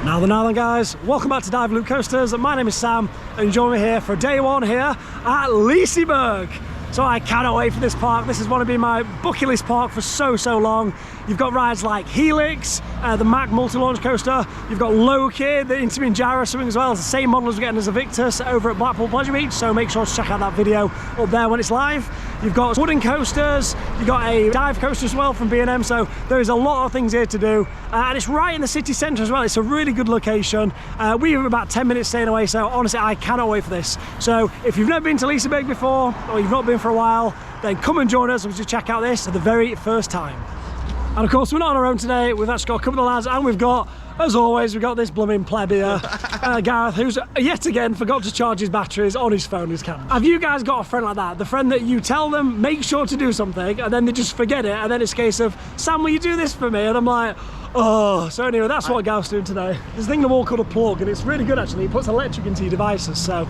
Now then guys, welcome back to Dive Loop Coasters. My name is Sam and join me here for day one here at Liseberg. So I cannot wait for this park. This has wanted to be my bucket list park for so long. You've got rides like Helix, the Mack multi-launch coaster. You've got Loke, the Intamin gyro swing as well. It's the same model as we're getting as a Victus over at Blackpool Pleasure Beach. So make sure to check out that video up there when it's live. You've got wooden coasters. You've got a dive coaster as well from B&M. So there is a lot of things here to do. And it's right in the city centre as well. It's a really good location. We have about 10 minutes staying away. So honestly, I cannot wait for this. So if you've never been to Liseberg before, or you've not been for a while, then come and join us to check out this for the very first time. And of course, we're not on our own today. We've actually got a couple of lads, and we've got, as always, we've got this blooming pleb here, Gareth, who's yet again forgot to charge his batteries on his phone, his camera. Have you guys got a friend like that? The friend that you tell them, make sure to do something, and then they just forget it, and then it's a case of, Sam, will you do this for me? And I'm like, oh. So anyway, that's what Gareth's doing today. There's a thing in the wall called a plug, and it's really good actually. It puts electric into your devices. So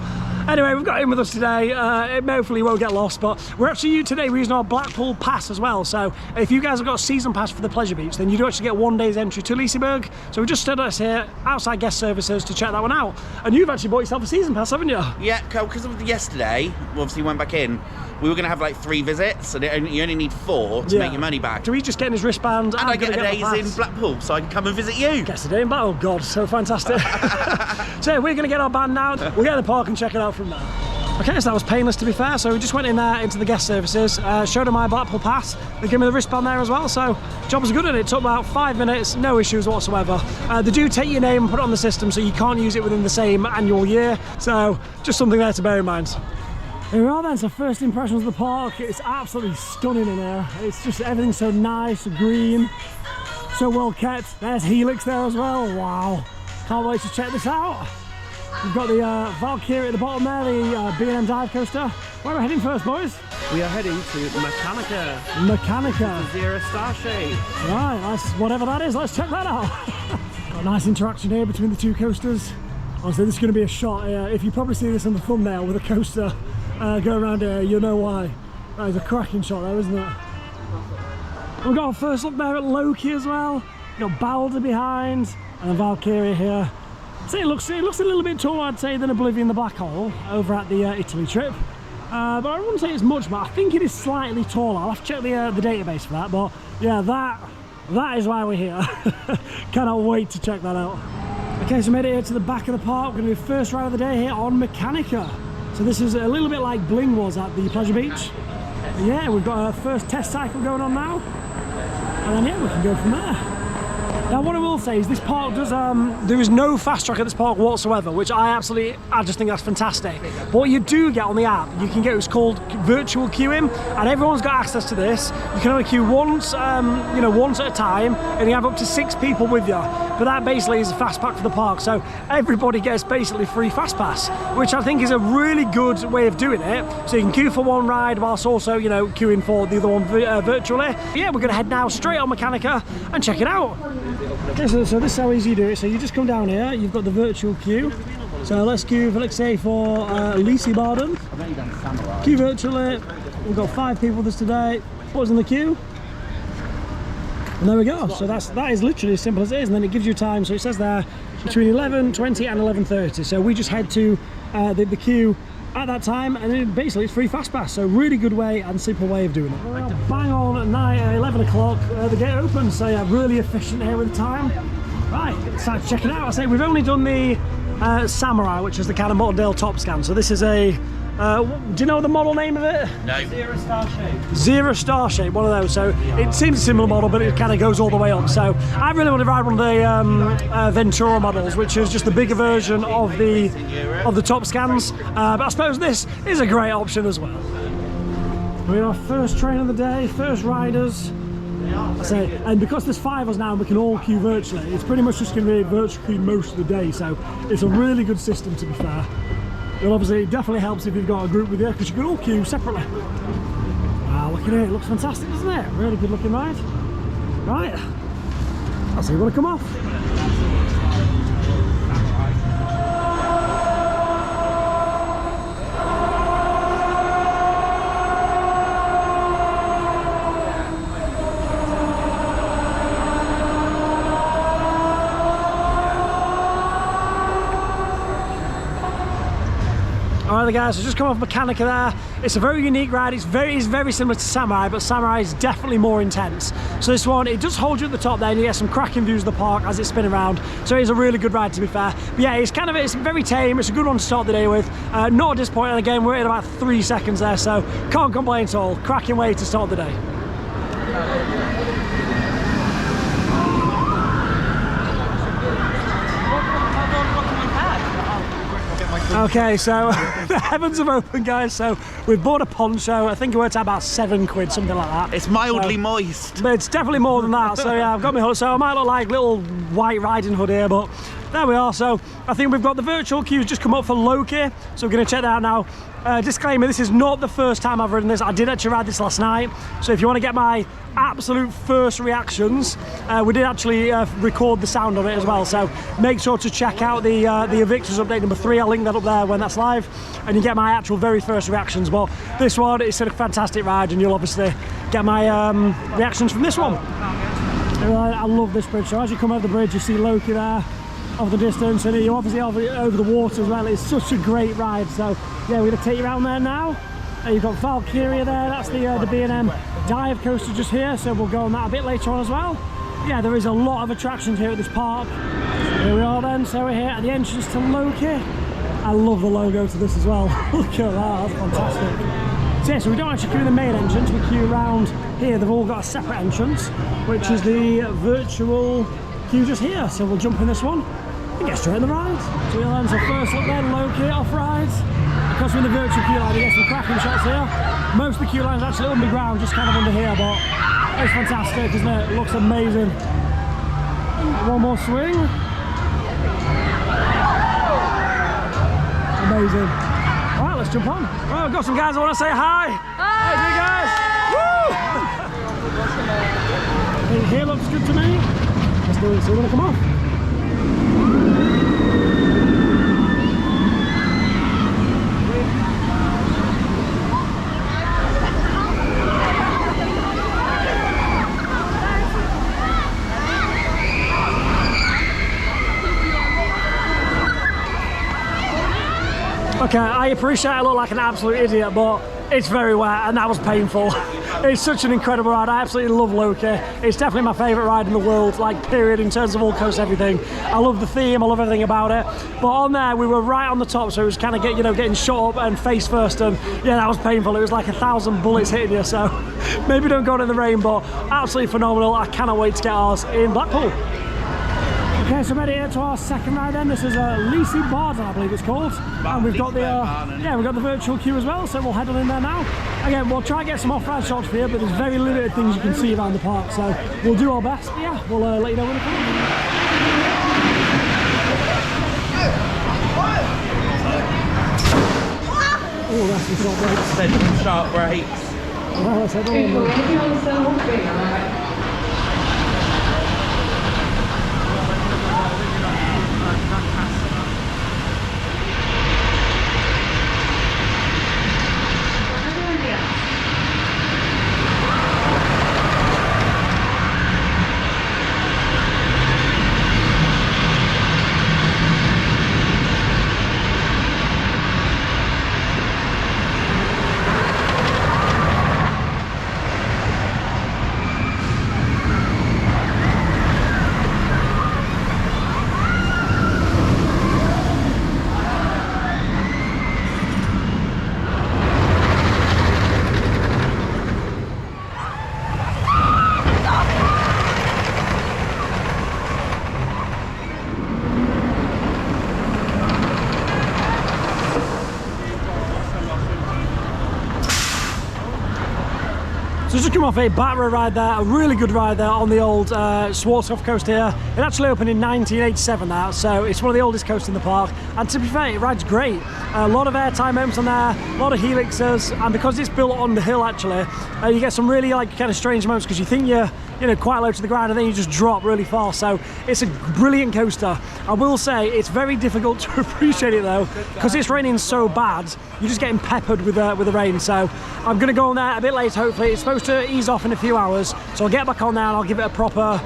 anyway, we've got him with us today. Hopefully he won't get lost, but we're actually today we're using our Blackpool pass as well. So if you guys have got a season pass for the Pleasure Beach, then you do actually get 1 day's entry to Liseberg. So we just stood us here outside guest services to check that one out. And you've actually bought yourself a season pass, haven't you? Yeah, because of yesterday, we obviously went back in. We were going to have like 3 visits, and you only need 4 to make your money back. So he's just getting his wristband. And I get a day's in Blackpool, so I can come and visit you. Gets a day in Blackpool. Oh God, so fantastic. So we're going to get our band now. We'll get in the park and check it out from there. Okay, so that was painless to be fair. So we just went in there into the guest services, showed them my Blackpool pass. They gave me the wristband there as well. So job was good, and it took about 5 minutes, no issues whatsoever. They do take your name and put it on the system, so you can't use it within the same annual year. So just something there to bear in mind. Here we are then, so first impressions of the park. It's absolutely stunning in here. It's just everything's so nice, green, so well kept. There's Helix there as well. Wow, can't wait to check this out. We've got the Valkyrie at the bottom there, the B&M dive coaster. Where are we heading first, boys? We are heading to Mechanica. Mechanica. The Zero Star shape. Right, that's whatever that is. Let's check that out. Got a nice interaction here between the 2 coasters. Honestly, this is going to be a shot. If you probably see this on the thumbnail with a coaster go around here, you'll know why. That is a cracking shot there, isn't it? We've got our first look there at Loke as well. We've got Balder behind, and a Valkyrie here. So it looks a little bit taller, I'd say, than Oblivion the Black Hole over at the Italy trip. But I wouldn't say it's much, but I think it is slightly taller. I'll have to check the database for that. But yeah, that is why we're here. Cannot wait to check that out. Okay, so made it here to the back of the park. We're going to do the first ride of the day here on Mechanica. So this is a little bit like Bling was at the Pleasure Beach. But yeah, we've got our first test cycle going on now. And then yeah, we can go from there. Now what I will say is this park does, there is no fast track at this park whatsoever, which I just think that's fantastic. But what you do get on the app, you can get what's called virtual queuing, and everyone's got access to this. You can only queue once, once at a time, and you have up to 6 people with you. But that basically is a fast pack for the park, so everybody gets basically free fast pass, which I think is a really good way of doing it. So you can queue for one ride whilst also, queuing for the other one virtually. But yeah, we're going to head now straight on Mechanica and check it out. Okay, so this is how easy you do it. So you just come down here, you've got the virtual queue. So let's queue for, let's say, for Liseberg. Queue virtually. We've got 5 people with us today. What's in the queue? And there we go. So that is literally as simple as it is. And then it gives you time. So it says there between 11:20 and 11:30. So we just head to the queue at that time, and then basically it's free fast pass. So really good way and simple way of doing it. Well, bang on at 11 o'clock, the gate opens. So yeah, really efficient here with the time. Right, let's start checking it out. I say we've only done the Samurai, which is the kind of modern day top scan. So this is a do you know the model name of it? No. Zero Star shape. Zero Star shape, one of those. So it seems a similar model, but it kind of goes all the way up. So I really want to ride one of the Ventura models, which is just the bigger version of the top scans. But I suppose this is a great option as well. We are first train of the day, first riders. I say, and because there's 5 of us now and we can all queue virtually, it's pretty much just going to be virtual queue most of the day. So it's a really good system, to be fair. But obviously it definitely helps if you've got a group with you, because you can all queue separately. Wow, look at it, it looks fantastic, doesn't it? Really good looking ride. Right, I'll see you want to come off. Alright guys, so just come off Mechanica there. It's a very unique ride. It's very similar to Samurai, but Samurai is definitely more intense. So this one, it does hold you at the top there, and you get some cracking views of the park as it's spinning around. So it is a really good ride, to be fair. But yeah, it's very tame. It's a good one to start the day with. Not disappointing. Again, we're in about 3 seconds there, so can't complain at all. Cracking way to start the day. Okay, so the heavens have opened, guys. So we've bought a poncho. I think it worked out about £7, something like that. It's mildly moist. But it's definitely more than that. So yeah, I've got my hood. So I might look like little white riding hood here, but there we are. So I think we've got the virtual queues just come up for Loke. So we're going to check that out now. Disclaimer, this is not the first time I've ridden this. I did actually ride this last night. So if you want to get my absolute first reactions, we did actually record the sound of it as well. So make sure to check out the Evictus update number 3. I'll link that up there when that's live. And you get my actual very first reactions. But this one is a fantastic ride, and you'll obviously get my reactions from this one. I love this bridge. So as you come over the bridge, you see Loke there off the distance, and you obviously over the water as well. It's such a great ride. So yeah, we're going to take you around there now. You've got Valkyria there, that's the B&M dive coaster just here, so we'll go on that a bit later on as well. Yeah, there is a lot of attractions here at this park. Here we are then, so we're here at the entrance to Loke. I love the logo to this as well. Look at that, that's fantastic. So yeah, so we don't actually queue in the main entrance, we queue around here. They've all got a separate entrance, which is the virtual queue just here. So we'll jump in this one and get straight in the ride. So we'll enter first look then, Loke off rides. Because we're in the virtual queue line, you get some cracking shots here. Most of the queue lines are actually underground, just kind of under here, but it's fantastic, isn't it? It looks amazing. One more swing. Amazing. All right, let's jump on. Well, I've got some guys I want to say hi. Hi. Hey, you guys. Woo! Here looks good to me. Let's do it. So we're going to come off. Okay, I appreciate I look like an absolute idiot, but it's very wet and that was painful. It's such an incredible ride. I absolutely love Loke. It's definitely my favourite ride in the world, like period, in terms of all coast everything. I love the theme, I love everything about it. But on there, we were right on the top, so it was kind of getting shot up and face first, and yeah, that was painful. It was like 1,000 bullets hitting you, so maybe don't go in the rain, but absolutely phenomenal. I cannot wait to get ours in Blackpool. Okay, so ready here to our second ride then. This is Liseberg, I believe it's called. And we've got we've got the virtual queue as well, so we'll head on in there now. Again, we'll try and get some off-ride shots for you, but there's very limited things you can see around the park, so we'll do our best. But yeah, we'll let you know when it comes. Oh, that's the short brakes. Said sharp brakes. Well, that's it, So just come off a back row ride there, a really good ride there on the old Schwarzkopf coaster here. It actually opened in 1987 now, so it's one of the oldest coasters in the park. And to be fair, it rides great. A lot of airtime moments on there, a lot of helixes, and because it's built on the hill actually, you get some really kind of strange moments because you think you're quite low to the ground and then you just drop really fast. So it's a brilliant coaster. I will say it's very difficult to appreciate it though, because it's raining so bad, you're just getting peppered with the rain. So I'm going to go on there a bit later, hopefully. It's supposed to ease off in a few hours, so I'll get back on there and I'll give it a proper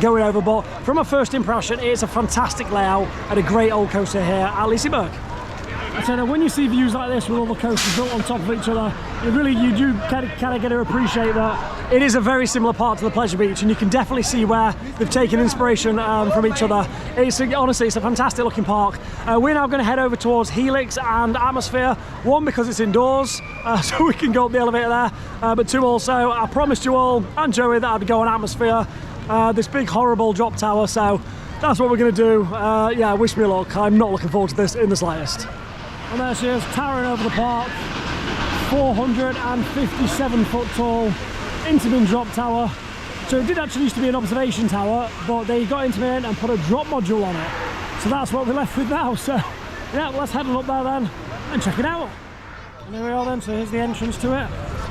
going over. But from a first impression, it's a fantastic layout and a great old coaster here at Liseberg. I said when you see views like this with all the coasters built on top of each other, you do kind of get to appreciate that it is a very similar part to the Pleasure Beach, and you can definitely see where they've taken inspiration from each other. Honestly, it's a fantastic looking park. We're now going to head over towards Helix and Atmosphere. One, because it's indoors, so we can go up the elevator there, but two, also, I promised you all and Joey that I'd go on Atmosphere, this big horrible drop tower, so that's what we're going to do. Yeah, wish me luck. I'm not looking forward to this in the slightest. And there she is, towering over the park, 457 foot tall, Intamin drop tower. So it did actually used to be an observation tower, but they got Intamin and put a drop module on it. So that's what we're left with now. So yeah, let's head on up there then and check it out. And there we are then, so here's the entrance to it.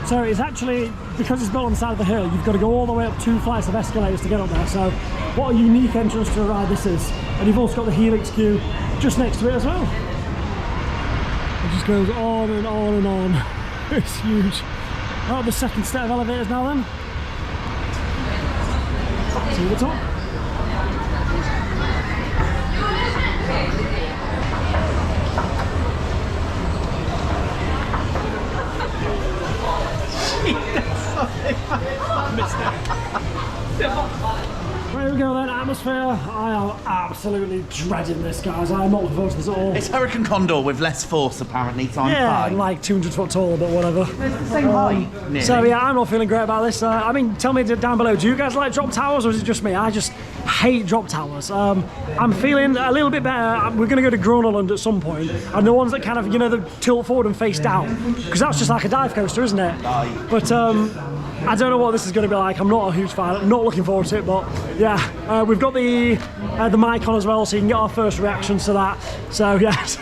So it's actually, because it's built on the side of the hill, you've got to go all the way up 2 flights of escalators to get up there. So what a unique entrance to a ride this is. And you've also got the Helix queue just next to it as well. It just goes on and on and on. It's huge. Right, the second set of elevators now then. To the top. There we go then, Atmosphere. I am absolutely dreading this, guys. I'm not looking forward to this at all. It's Hurricane Condor with less force, apparently, time Yeah, fine. like 200 foot tall, but whatever. It's the same height, nearly. So yeah, I'm not feeling great about this. I mean, tell me down below, do you guys like drop towers or is it just me? I just hate drop towers. I'm feeling a little bit better. We're going to go to Groenland at some point, and the ones that kind of, you know, the tilt forward and face down, because that's just like a dive coaster, isn't it? But I don't know what this is going to be like. I'm not a huge fan. I'm not looking forward to it, but yeah, we've got the mic on as well, so you can get our first reactions to that. So yes,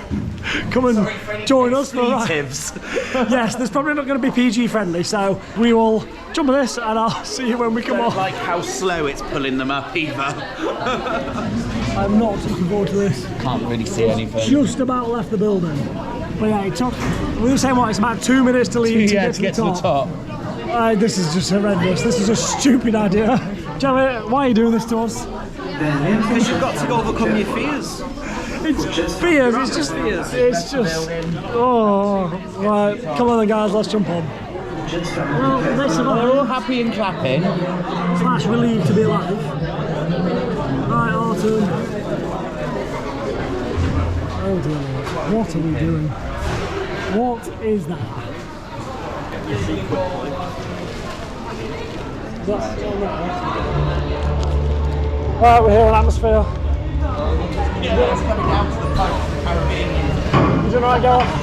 come and join us for that. Yes, there's probably not going to be PG friendly, so we will jump on this, and I'll see you when we come off. Like how slow it's pulling them up, either. I'm not looking forward to this. Can't really see anything. Just about left the building, but yeah, it took. We were saying what? It's about 2 minutes to leave Yeah, to get to the top. This is just horrendous. This is a stupid idea. Joey, why are you doing this to us? Because you've got to overcome your fears. It's fears. It's just. It's just. Oh, right. Come on, then, guys. Let's jump on. Well, this They're all happy and clapping. / relieved to be alive. Right, Arton. Oh dear Lord. What are we doing? What is that? Right, we're here in Atmosphere. Yeah, it's coming down to the Caribbean. Is it right, Gareth?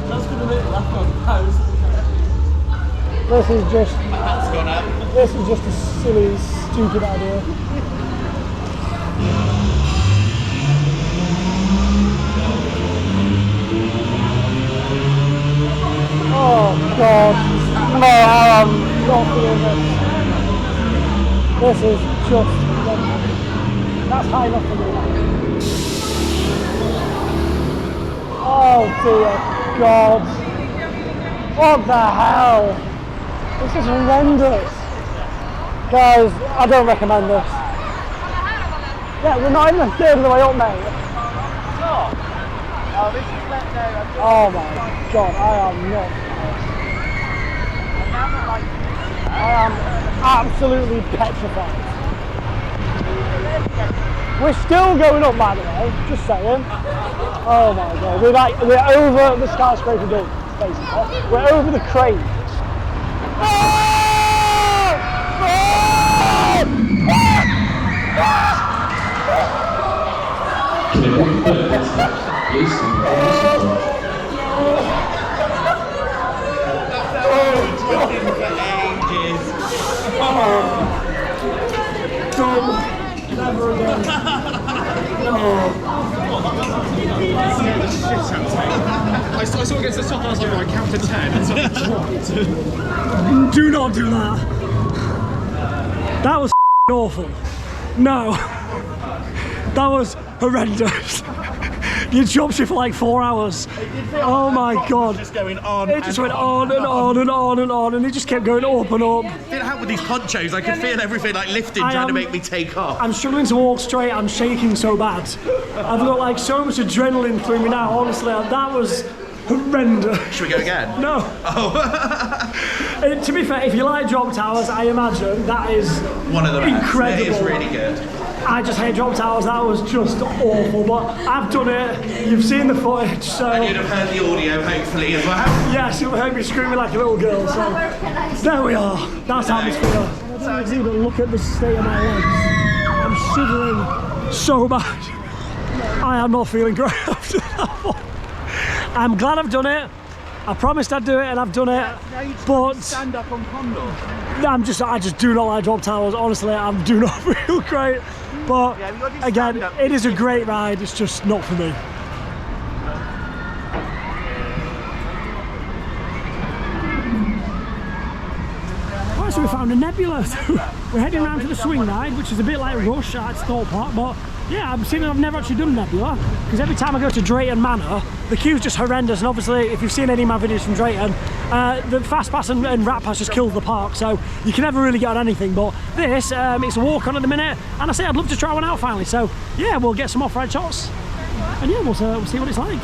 That's going to be left on pose. This is just. My hat's gone up. This is just a silly, stupid idea. Oh God! No, I am not feeling this. This is just. That's high enough for me. Oh dear God! What the hell? This is horrendous. Guys, I don't recommend this. Yeah, we're not even a third of the way up, mate. Oh my God, I am not. I am absolutely petrified. We're still going up, by the way, just saying. Oh my God, we're over the skyscraper building, basically. We're over the crane. Never again. I saw against the top and I was like, I count to 10. Do not do that. That was awful. No. That was horrendous. You jumped it for like 4 hours. Oh my god. Just going on. It just went on and on and on and on, and it just kept going up and up. It didn't help with these ponchos. I could feel everything like lifting, trying to make me take off. I'm struggling to walk straight. I'm shaking so bad. I've got like so much adrenaline through me now. Honestly, that was horrendous. Should we go again? No. Oh. To be fair, if you like drop towers, I imagine that is one of the best. Incredible. It is really good. I just hate drop towers. That was just awful. But I've done it. You've seen the footage, so. And you'd have heard the audio, hopefully, as well. Yes, you'll heard me screaming like a little girl. So there we are. That's how we feel. I don't even look at the state of my legs. I'm shivering so bad. I am not feeling great after that one. I'm glad I've done it. I promised I'd do it, and I've done it. But stand up on Condor. I just do not like drop towers. Honestly, I do not feel great. But again, it is a great ride. It's just not for me. Right, so we found a nebula. We're heading around to the swing ride, which is a bit like Rush at Thorpe Park, but yeah, I'm seeing I've never actually done Nebula, because every time I go to Drayton Manor, the queue's just horrendous, and obviously, if you've seen any of my videos from Drayton, the Fast Pass and Rat Pass just killed the park, so you can never really get on anything, but this, it's a walk-on at the minute, and I say I'd love to try one out finally, so yeah, we'll get some off-ride shots, and yeah, we'll see what it's like.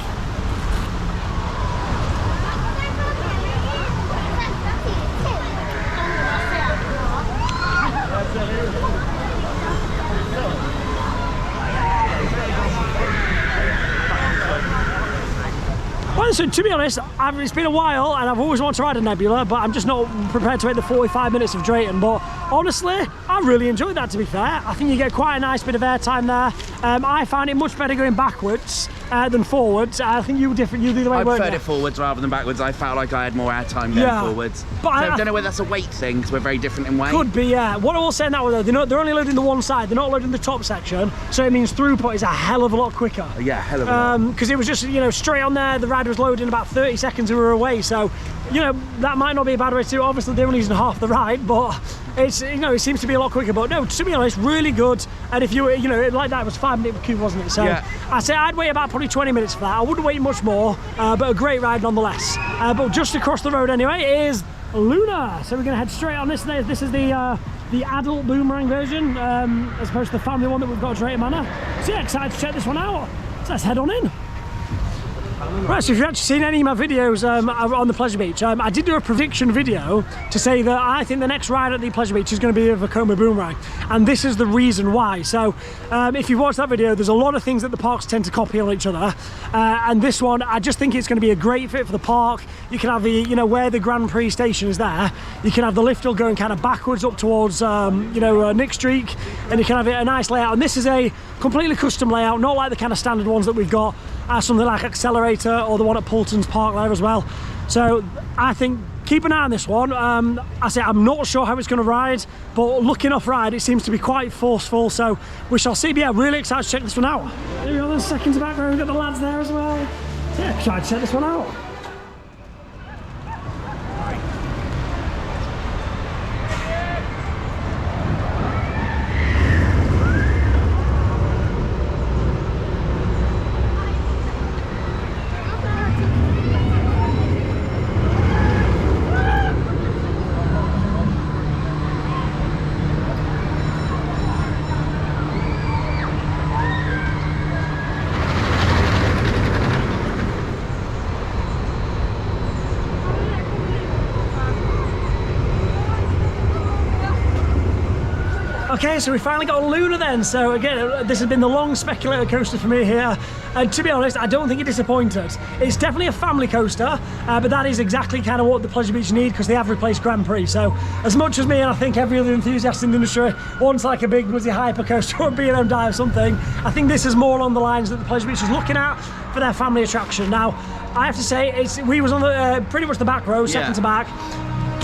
Well, so to be honest, it's been a while and I've always wanted to ride a Nebula, but I'm just not prepared to wait the 45 minutes of Drayton. But honestly, I really enjoyed that, to be fair. I think you get quite a nice bit of airtime there. I found it much better going backwards than forwards. I think you were different, you the other way, I weren't preferred you? it forwards rather than backwards. I felt like I had more airtime going forwards. But so I don't know whether that's a weight thing, because we're very different in weight. Could be, yeah. What I will say in that one though, they're only loading the one side, they're not loading the top section, so it means throughput is a hell of a lot quicker. Yeah, hell of a lot. Because it was just, you know, straight on there, the ride was loading in about 30 seconds and we were away, so, you know, that might not be a bad way to do it. Obviously they're only using half the ride, but it's, you know, it seems to be a lot quicker. But no, to be honest, really good. And if you know, like that, it was 5-minute queue, wasn't it? So yeah. I say I'd wait about probably 20 minutes for that. I wouldn't wait much more, but a great ride nonetheless. But just across the road anyway is Luna. So we're gonna head straight on this. This is the adult boomerang version, as opposed to the family one that we've got at Drayton Manor. So yeah, excited to check this one out. So let's head on in. Right, so if you've actually seen any of my videos on the Pleasure Beach, I did do a prediction video to say that I think the next ride at the Pleasure Beach is going to be a Vekoma boomerang, and this is the reason why. So if you've watched that video, there's a lot of things that the parks tend to copy on each other, and this one, I just think it's going to be a great fit for the park. You can have the, you know, where the Grand Prix station is there, you can have the lift hill going kind of backwards up towards, you know, Nick Streak, and you can have a nice layout, and this is a completely custom layout, not like the kind of standard ones that we've got, something like Accelerator or the one at Poulton's Park there as well. So I think keep an eye on this one. I say I'm not sure how it's going to ride, but looking off ride it seems to be quite forceful, so we shall see. But yeah, really excited to check this one out. There we go, there's seconds back row, we've got the lads there as well. So yeah, excited to check this one out. Okay, so we finally got Luna then. So again, this has been the long speculator coaster for me here. And to be honest, I don't think it disappointed. It's definitely a family coaster, but that is exactly kind of what the Pleasure Beach need, because they have replaced Grand Prix. So as much as me and I think every other enthusiast in the industry wants like a big bloody hyper coaster or a B&M dive or something, I think this is more along the lines that the Pleasure Beach is looking at for their family attraction. Now, I have to say, we was on the pretty much the back row, second to back.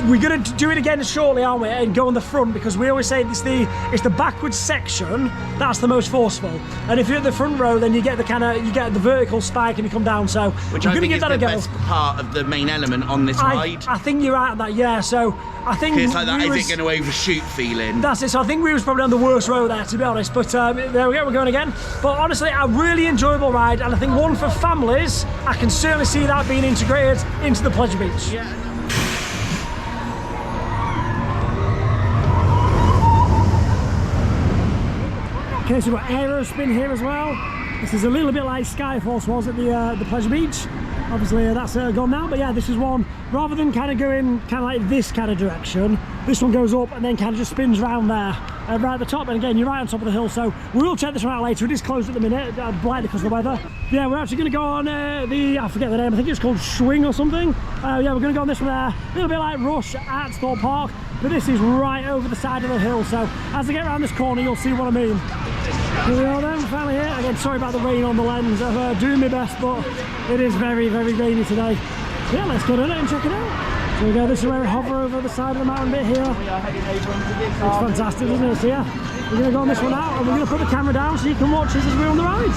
we're going to do it again shortly, aren't we? And go on the front, because we always say it's the backwards section that's the most forceful. And if you're at the front row, then you get the vertical spike and you come down. So which we're I going to think give is that the a go. best part of the main element on this ride. I think you're right at that, yeah. So I think It's like that isn't going to overshoot feeling. That's it. So I think we was probably on the worst row there, to be honest. But there we go, we're going again. But honestly, a really enjoyable ride, and I think one for families. I can certainly see that being integrated into the Pleasure Beach. Yeah. Okay, so we've got Aerospin here as well. This is a little bit like Skyforce was at the Pleasure Beach. Obviously that's gone now, but yeah, this is one, rather than kind of going kind of like this kind of direction, this one goes up and then kind of just spins round there, right at the top. And again, you're right on top of the hill, so we will check this one out later. It is closed at the minute, likely because of the weather. Yeah, we're actually going to go on I forget the name, I think it's called Swing or something. Yeah, we're going to go on this one there, a little bit like Rush at Thorpe Park, but this is right over the side of the hill, so as I get around this corner, you'll see what I mean. Here we are then, we're finally here. Again, sorry about the rain on the lens. I'm doing my best, but it is very, very rainy today. Yeah, let's go down it and check it out. So we go, this is where we hover over the side of the mountain bit here. It's fantastic, isn't it? So yeah, we're going to go on this one out and we're going to put the camera down so you can watch us as we're on the ride.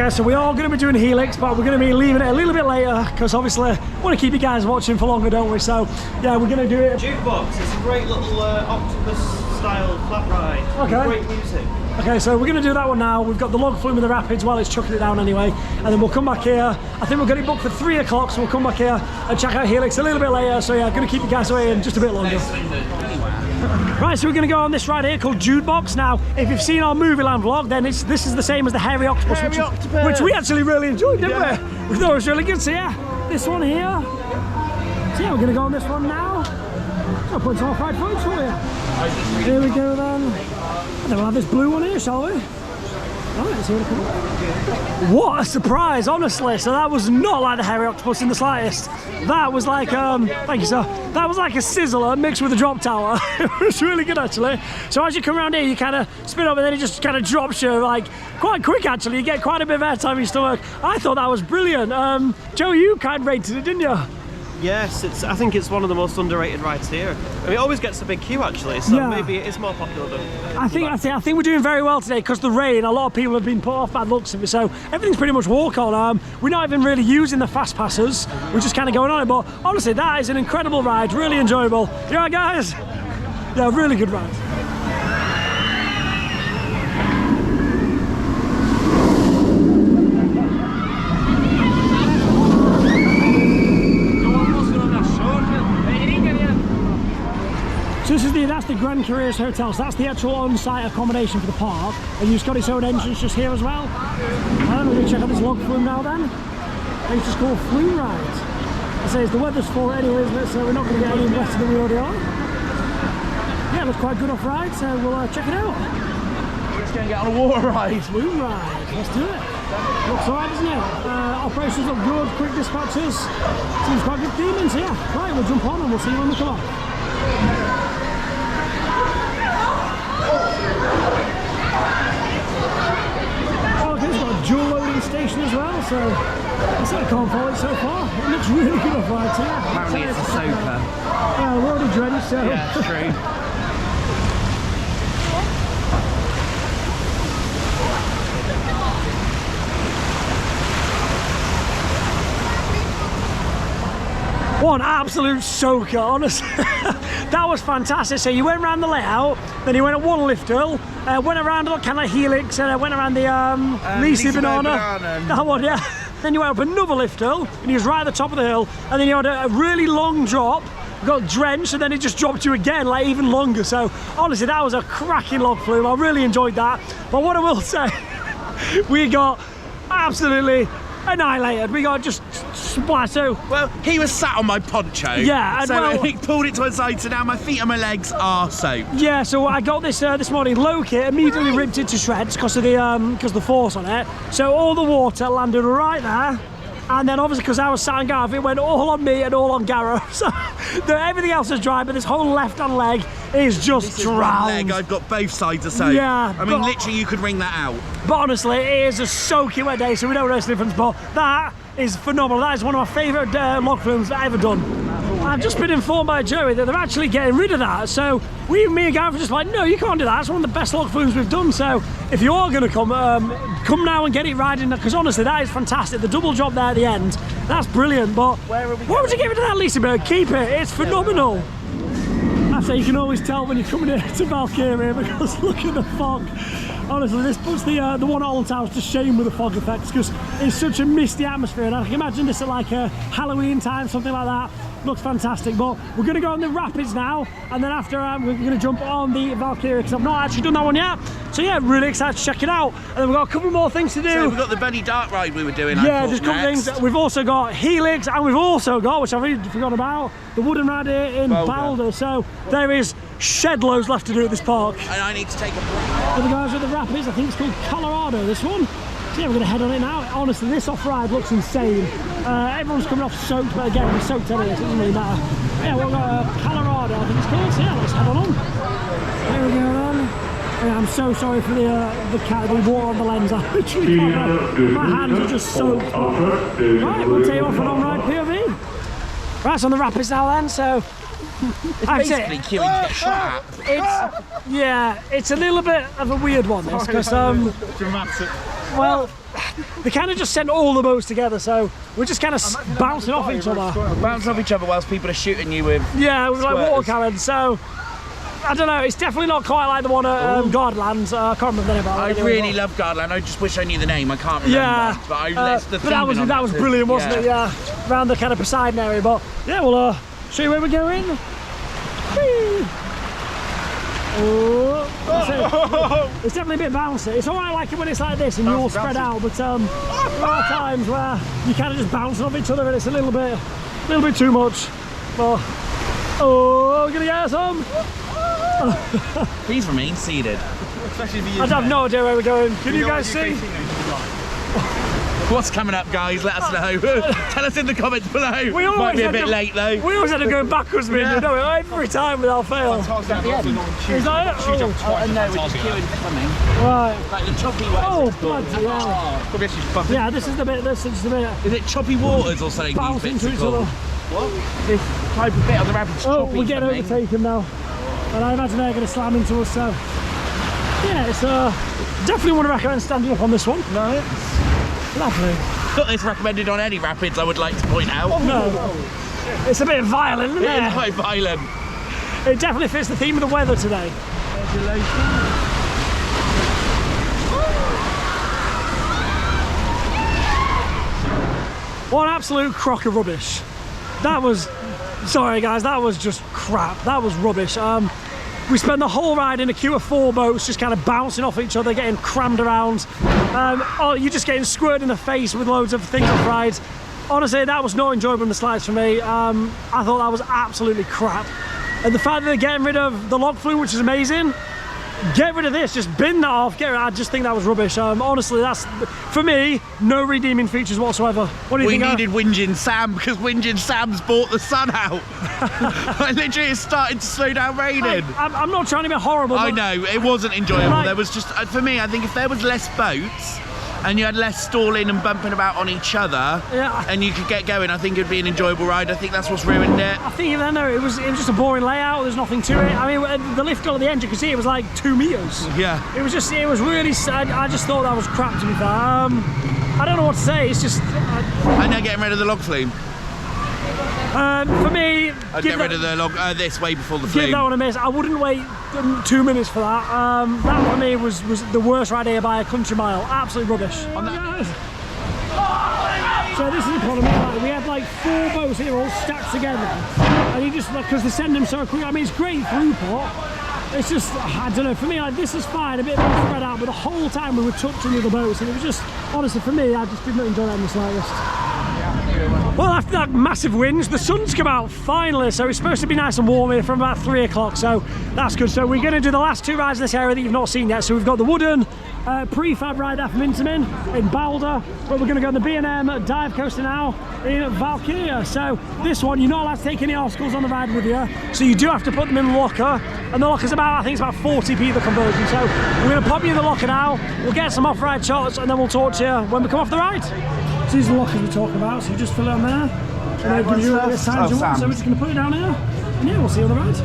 Right, so we are going to be doing Helix, but we're going to be leaving it a little bit later because obviously we want to keep you guys watching for longer, don't we? So yeah, we're going to do it. Jukebox, it's a great little octopus-style flat ride. Okay. Great music. Okay, so we're going to do that one now. We've got the log flume with the rapids while it's chucking it down anyway, and then we'll come back here. I think we're getting booked for 3 o'clock, so we'll come back here and check out Helix a little bit later. So yeah, going to keep you guys away in just a bit longer. Right, so we're going to go on this ride here called Jukebox. Now, if you've seen our Movieland vlog, then this is the same as the Hairy Octopus, which we actually really enjoyed, didn't we? We thought it was really good. So yeah, this one here. So yeah, we're going to go on this one now. I'll put some off-ride footage for you. Here we go then. And then we'll have this blue one here, shall we? Right, let's see what it comes up. What a surprise, honestly. So that was not like the Hairy Octopus in the slightest. That was like, thank you sir, that was like a sizzler mixed with a drop tower. It was really good actually. So as you come around here, you kind of spin up and then it just kind of drops you like quite quick actually. You get quite a bit of airtime in your stomach. I thought that was brilliant. Joe, you kind of rated it, didn't you? Yes, I think it's one of the most underrated rides here. I mean, it always gets a big queue actually, so yeah, maybe it is more popular than... I think we're doing very well today because the rain, a lot of people have been put off by the looks of it, so everything's pretty much walk on. We're not even really using the fast passes, we're just kind of going on it, but honestly that is an incredible ride, really enjoyable. You alright guys? Yeah, really good ride. So that's the Grand Careers Hotel, so that's the actual on-site accommodation for the park, and you've got its own entrance just here as well. And we're going to check out this log flume now then. It's just called Flume Ride. I say the weather's for it anyway, isn't it? So we're not going to get any wetter than we already are. Yeah, it looks quite good off-ride, so we'll check it out. We're just going to get on a water ride. Flume Ride, let's do it. Looks alright, doesn't it? Operations look good, quick dispatches. Seems quite good theming, so yeah. Right, we'll jump on and we'll see you when we come on. Oh, okay, it's got a dual loading station as well, so I can't fault it so far. It looks really good off ride too. Apparently it's a soaker. Yeah, we're already drenched, so. Yeah, it's true. What an absolute soaker, honestly. That was fantastic. So you went around the layout, then you went at one lift hill, went around kind of like Helix, and went around the Liseberg banana. That one, yeah. Then you went up another lift hill, and you was right at the top of the hill, and then you had a really long drop, got drenched, and then it just dropped you again, like even longer. So honestly, that was a cracking log flume. I really enjoyed that. But what I will say, we got absolutely annihilated. We got just splat. So well, he was sat on my poncho. Yeah, and so well, he pulled it to one side, so now my feet and my legs are soaked. yeah, so I got this this morning. Loke immediately ripped it to shreds because of the force on it. So all the water landed right there. And then obviously because I was sat on Gareth, it went all on me and all on Gareth. So everything else is dry, but this whole left-hand leg is just drowned. One leg, I've got both sides are soaked. Yeah, I mean, literally, you could wring that out. But honestly, it is a soaking wet day, so we don't notice the difference. But that is phenomenal. That is one of my favourite log flumes I've ever done. I've just been informed by Joey that they're actually getting rid of that. So me and Gareth were just like, no, you can't do that. It's one of the best log flumes we've done. So if you are going to come now and get it riding, because honestly, that is fantastic. The double drop there at the end, that's brilliant. But why would you give it to that, Liseberg? Keep it. It's phenomenal. After you can always tell when you're coming here to Valkyria because look at the fog. Honestly, this puts the one at Old Town's to shame with the fog effects because it's such a misty atmosphere, and I can imagine this at like a Halloween time, something like that. Looks fantastic. But we're going to go on the rapids now, and then after we're going to jump on the Valkyria because I've not actually done that one yet. So yeah, really excited to check it out. And then we've got a couple more things to do. So we've got the bunny dark ride we were doing. Yeah, there's a couple things. We've also got Helix, and we've also got, which I've really forgotten about, the wooden ride here in Boulder. So there is shed loads left to do at this park. And I need to take a break. For the guys with the rapids, I think it's called Colorado, this one. So yeah, we're going to head on it now. Honestly, this off-ride looks insane. Everyone's coming off soaked, but again, we're soaked anyway, so it doesn't really matter. Yeah, we've got Colorado, I think it's called. So yeah, let's head on. There we go then. Yeah, I'm so sorry for the water on the lens. I literally can't. My hands are just soaked. Right, we'll take you off an on-ride POV. Right, it's on the rapids now then, so... It's basically queuing to get shot at. It's a little bit of a weird one, this, because dramatic. well, they kind of just sent all the boats together, so we're just kind of bouncing off each other. Bouncing off each other whilst people are shooting you with like water cannons. So I don't know, it's definitely not quite like the one at Gardlands. I can't remember the name. I really love Gardland. I just wish I knew the name. I can't remember. Yeah, but that was brilliant, wasn't it? Yeah, around the kind of Poseidon area. But yeah, we'll show you where we're going. Whee! Oh, it's definitely a bit bouncy. It's alright like it when it's like this and you're all spread out, but there are times where you kind of just bounce off each other and it's a little bit too much. But we're gonna get some. These remain seated. I have no idea where we're going. Can you guys see? What's coming up, guys? Let us know. Tell us in the comments below. Might be a bit late though. We always end up going backwards, every time without fail. Is that it? Oh no, we're just queuing for coming. Right. Like the choppy waters. Oh, bloody hell. Yeah, this is the bit. This is the bit. Is it choppy waters or something? Bounce into each other. What? This type of bit on the rapids. Oh, we're getting overtaken now, and I imagine they're going to slam into us. So yeah, it's definitely want to recommend standing up on this one. No. Lovely. Not this recommended on any rapids, I would like to point out. No. It's a bit violent, isn't it? It is quite violent. It definitely fits the theme of the weather today. What an absolute crock of rubbish. That was, sorry guys, that was just crap. That was rubbish. We spent the whole ride in a queue of 4 boats just kind of bouncing off each other, getting crammed around. You're just getting squirted in the face with loads of things off rides. Honestly, that was not enjoyable in the slides for me. I thought that was absolutely crap. And the fact that they're getting rid of the log flume, which is amazing, get rid of this, just bin that off, get rid of it. I just think that was rubbish. Honestly, that's, for me, no redeeming features whatsoever. What do you think? We needed Whingin' Sam because Whingin' Sam's bought the sun out. I literally it's started to slow down raining. I'm not trying to be horrible. I know, it wasn't enjoyable. There was just, for me, I think if there was less boats, and you had less stalling and bumping about on each other, and you could get going, I think it'd be an enjoyable ride. I think that's what's ruined it. I think even then, it was just a boring layout. There's nothing to it. I mean, the lift got at the end, you could see it was like 2 meters. Yeah. It was really sad. I just thought that was crap, to be fair. I don't know what to say. It's just. And they're getting rid of the log flume. For me, I'd get rid of the log this way before the flume. Give that one a miss. I wouldn't wait 2 minutes for that. That for me was the worst ride here by a country mile. Absolute rubbish. So this is the problem. We had like 4 boats here all stacked together, and you just because they send them so quick. I mean, it's great throughput, it's just, I don't know, for me, like, this is fine, a bit more spread out, but the whole time we were tucked in with the boats, and it was just, honestly, for me, I just did not enjoy that in the slightest. Well, after that massive wind, the sun's come out finally, so it's supposed to be nice and warm here from about 3 o'clock, so that's good. So we're going to do the last 2 rides in this area that you've not seen yet. So we've got the wooden prefab ride out from Intamin in Balder, but we're going to go on the B&M dive coaster now in Valkyria. So this one, you're not allowed to take any obstacles on the ride with you, so you do have to put them in the locker, and the locker's about, I think it's about 40p the conversion. So we're going to pop you in the locker now, we'll get some off-ride shots, and then we'll talk to you when we come off the ride. So these are the lockers we're talking about, so you just fill it on there, and then give you a size you want. So we're just going to put it down here, and yeah, we'll see you on the ride.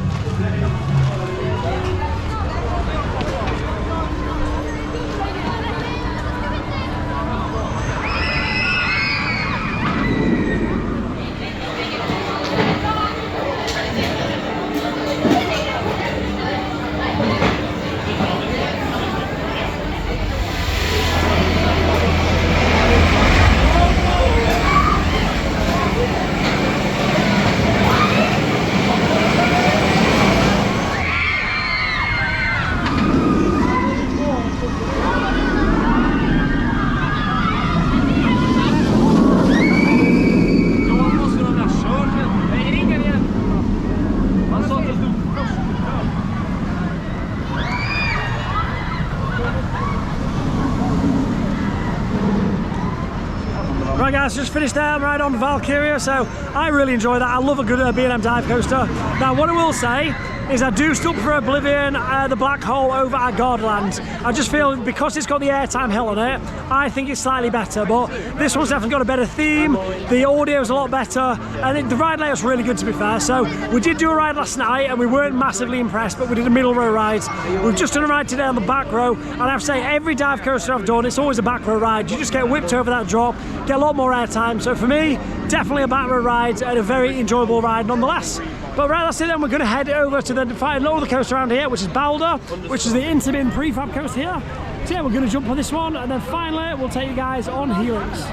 Right guys, just finished our ride on Valkyria, so I really enjoy that. I love a good B&M dive coaster. Now what I will say is I do still prefer Oblivion, the Black Hole over our Godland. I just feel because it's got the airtime hill on it, I think it's slightly better, but this one's definitely got a better theme, the audio's a lot better, and the ride layout's really good to be fair. So we did do a ride last night and we weren't massively impressed, but we did a middle row ride. We've just done a ride today on the back row, and I have to say every dive coaster I've done, it's always a back row ride. You just get whipped over that drop, get a lot more airtime. So for me, definitely a back row ride and a very enjoyable ride nonetheless. But right, that's it then. We're going to head over to the final other coaster around here, which is Balder, which is the Intamin prefab coaster here. So yeah, we're going to jump on this one, and then finally we'll take you guys on Helix.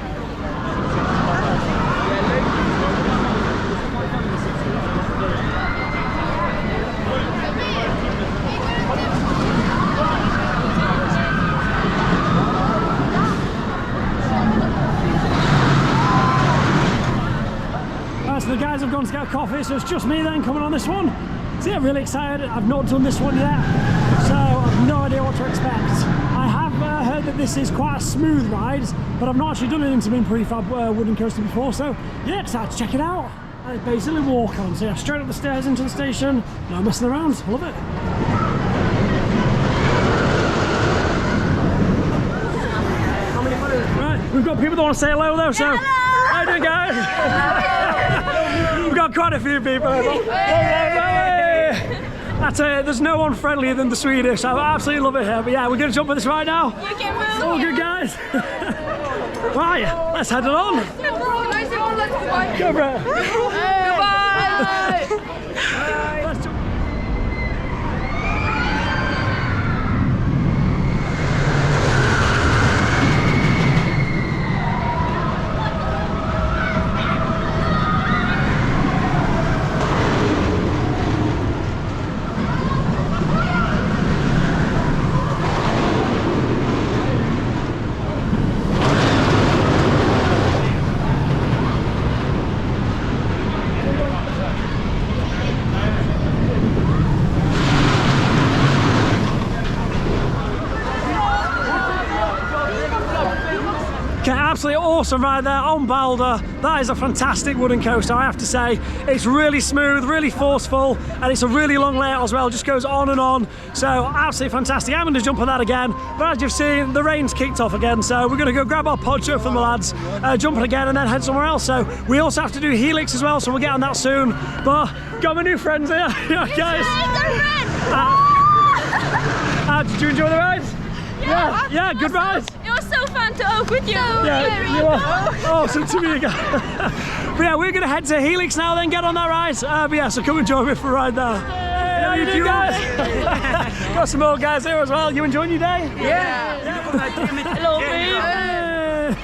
So the guys have gone to get a coffee, so it's just me then coming on this one. So yeah, really excited. I've not done this one yet, so I've no idea what to expect. I have heard that this is quite a smooth ride, but I've not actually done an Intamin prefab wooden coaster before, so yeah, excited to check it out. And it's basically walk on, so yeah, straight up the stairs into the station. No messing around, I love it. Right, we've got people that want to say hello though, so how you doing guys? We've got quite a few people. That's it, there's no one friendlier than the Swedish. I absolutely love it here. But yeah, we're going to jump on this right now. You can move. All good guys. Right, let's head it on. Go for it. Goodbye. Let's jump. Absolutely awesome ride there on Balder. That is a fantastic wooden coaster, I have to say. It's really smooth, really forceful, and it's a really long layout as well, just goes on and on. So absolutely fantastic. I'm going to jump on that again, but as you've seen, the rain's kicked off again, so we're going to go grab our poncho from the lads, jump on again, and then head somewhere else. So we also have to do Helix as well, so we'll get on that soon. But got my new friends here, guys. Did you enjoy the ride? Yeah, good ride. It was so fun to walk with you. Yeah, you are awesome to me again. But yeah, we're going to head to Helix now, then get on that ride. But yeah, so come and join me for a ride there. How you doing, guys? Got some more guys here as well. You enjoying your day? Yeah. Hello, babe.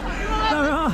There we are.